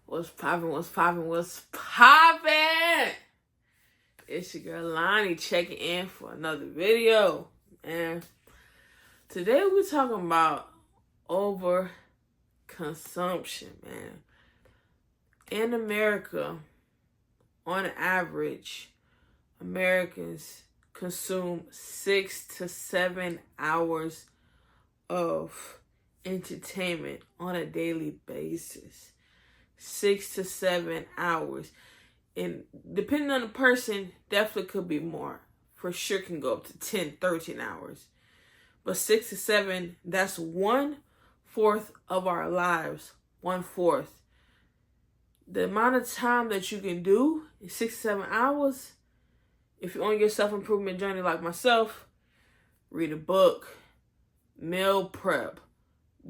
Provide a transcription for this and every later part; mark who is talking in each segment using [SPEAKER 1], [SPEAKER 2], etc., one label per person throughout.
[SPEAKER 1] What's poppin', what's poppin', what's poppin'? It's your girl Lonnie checking in for another video. And today we're talking about overconsumption, man. In America, on average, Americans consume 6 to 7 hours of entertainment on a daily basis. 6 to 7 hours. And depending on the person, definitely could be more. For sure can go up to 10, 13 hours. But 6 to 7, that's 1/4 of our lives. 1/4. The amount of time that you can do in 6 to 7 hours, if you're on your self-improvement journey like myself, read a book, meal prep,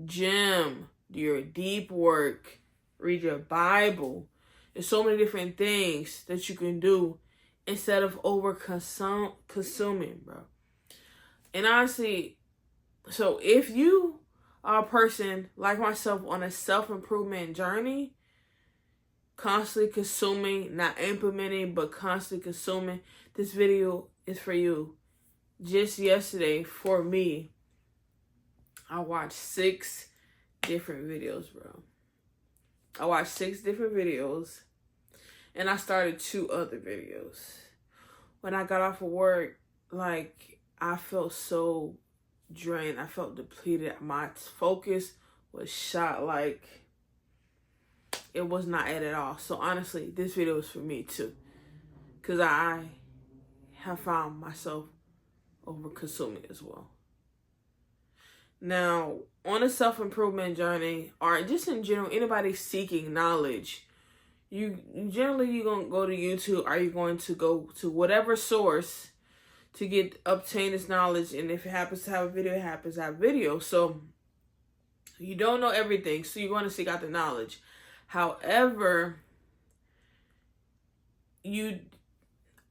[SPEAKER 1] gym, do your deep work, read your Bible. There's so many different things that you can do instead of consuming, bro. And honestly, so if you are a person like myself on a self-improvement journey, constantly consuming, not implementing, but constantly consuming, this video is for you. Just yesterday, for me, I watched 6 different videos, bro. I watched 6 different videos, and I started 2 other videos. When I got off of work, I felt so drained. I felt depleted. My focus was shot. It was not it at all. So honestly, this video was for me too, because I have found myself over consuming as well. Now, on a self-improvement journey, or just in general, anybody seeking knowledge, you're going to go to YouTube, or you're going to go to whatever source to obtain this knowledge. And if it happens to have a video, it happens to have a video. So you don't know everything, so you're going to seek out the knowledge. However,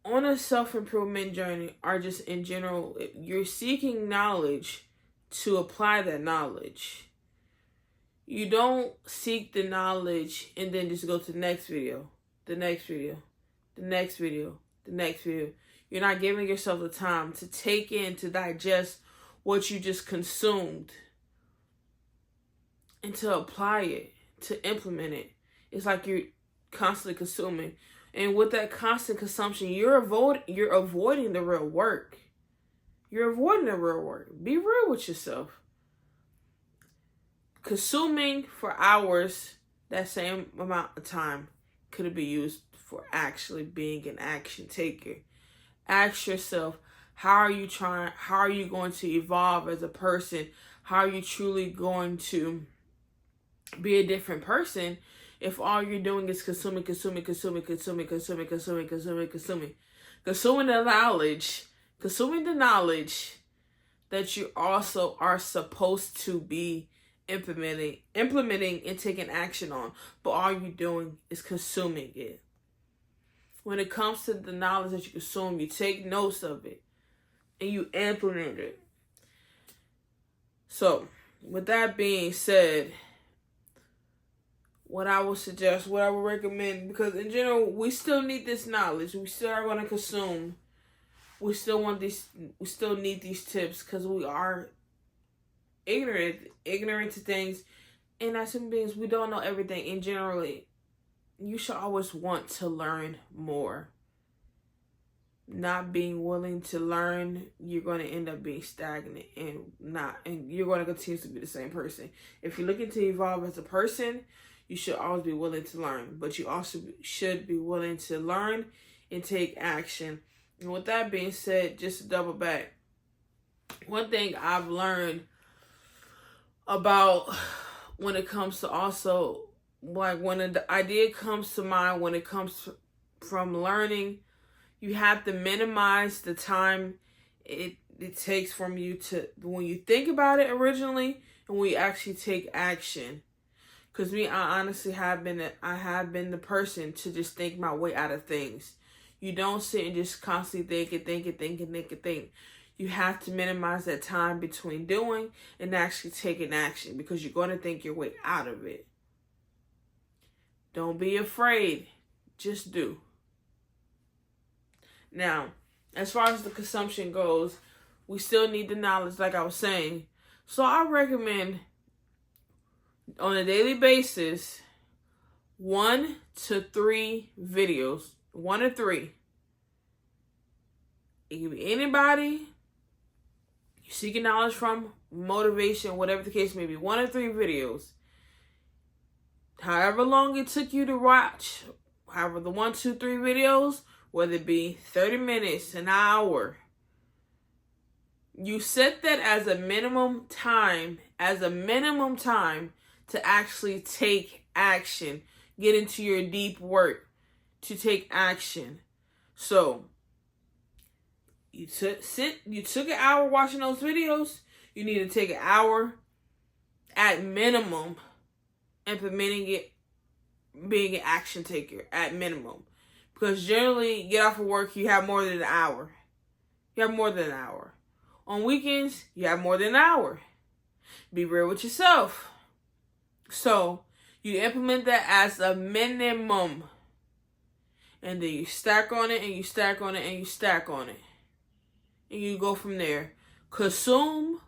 [SPEAKER 1] on a self-improvement journey, or just in general, you're seeking knowledge to apply that knowledge. You don't seek the knowledge and then just go to the next video, the next video, the next video, the next video. You're not giving yourself the time to take in, to digest what you just consumed, and to apply it, to implement it. It's like you're constantly consuming. And with that constant consumption, you're avoiding the real work. You're avoiding the real work. Be real with yourself. Consuming for hours, that same amount of time could be used for actually being an action taker. Ask yourself, how are you going to evolve as a person? How are you truly going to be a different person if all you're doing is consuming the knowledge that you also are supposed to be implementing and taking action on, but all you're doing is consuming it. When it comes to the knowledge that you consume, you take notes of it and you implement it. So, with that being said, what I would suggest, what I would recommend, because in general, we still need this knowledge. We still are going to consume. We still need these tips, because we are ignorant to things. And as human beings, we don't know everything. And generally, you should always want to learn more. Not being willing to learn, you're going to end up being stagnant and you're going to continue to be the same person. If you're looking to evolve as a person, you should always be willing to learn, but you also should be willing to learn and take action. And with that being said, just to double back, one thing I've learned about when it comes to also, when the idea comes to mind, when it comes from learning, you have to minimize the time it takes from you to, when you think about it originally and when you actually take action. Because I honestly have been the person to just think my way out of things. You don't sit and just constantly think. You have to minimize that time between doing and actually taking action, because you're going to think your way out of it. Don't be afraid. Just do. Now, as far as the consumption goes, we still need the knowledge, like I was saying. So I recommend on a daily basis 1 to 3 videos. 1 to 3. It can be anybody you're seeking knowledge from, motivation, whatever the case may be. 1 to 3 videos. However long it took you to watch, however the 1, 2, 3 videos, whether it be 30 minutes, an hour, you set that as a minimum time, to actually take action, get into your deep work, to take action. So, you took an hour watching those videos, you need to take an hour at minimum implementing it, being an action taker at minimum. Because generally, you get off of work, you have more than an hour. On weekends, you have more than an hour. Be real with yourself. So, you implement that as a minimum. And then you stack on it, and you stack on it, and you stack on it. And you go from there. Consume,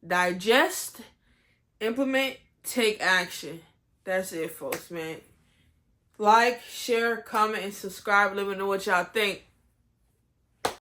[SPEAKER 1] digest, implement, take action. That's it, folks, man. Like, share, comment, and subscribe. Let me know what y'all think.